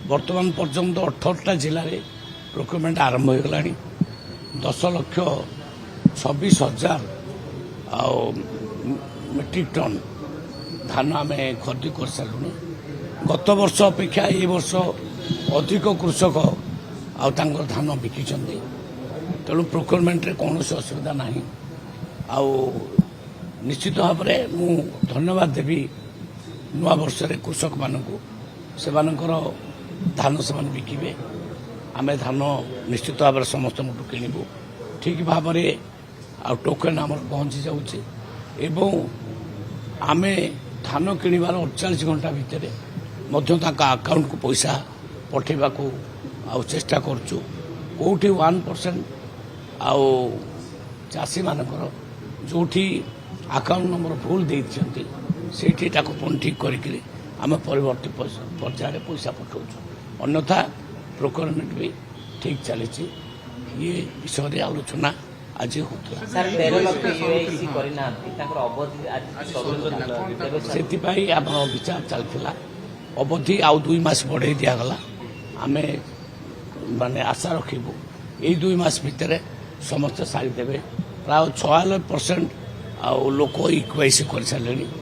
बर्तमान पर्यंत 18टा जिले में प्रोक्योरमेंट आरंभ हो गला 10,26,000 मेट्रिक टन धान आम खरीद कर सारूँ। गत वर्ष अपेक्षा ये वर्ष अधिक कृषक धान बिकी तेणु प्रोक्योरमेंट कौन असुविधा ना। निश्चित भाव में मु धन्यवाद देवी नुआ वर्ष कृषक मानक से धान से बिकिबे। आम धान निश्चित भाव में समस्त किणु ठीक भाव में टोकन आम पहुंची जाऊे आम धान किणवार 48 घंटा भितर अकाउंट को पैसा पठेबा को चेष्टा करूँ। कौटी 1% चाषी मानकर जो अकाउंट नंबर भूल देती से पुणी ठीक करी आम परवर्ती पर्यायर पैसा पठाऊ। अन्यथा प्रोक्योरमेंट भी ठीक चली ये विषय आलोचना आज होता से आम विचार चलता अवधि आउ 2 मास बढ़े दिगला। आम माने आशा रखू ये 2 मास भितर समस्त सारीदेवे प्राय 96% लोक इक्वाइस कर सारे।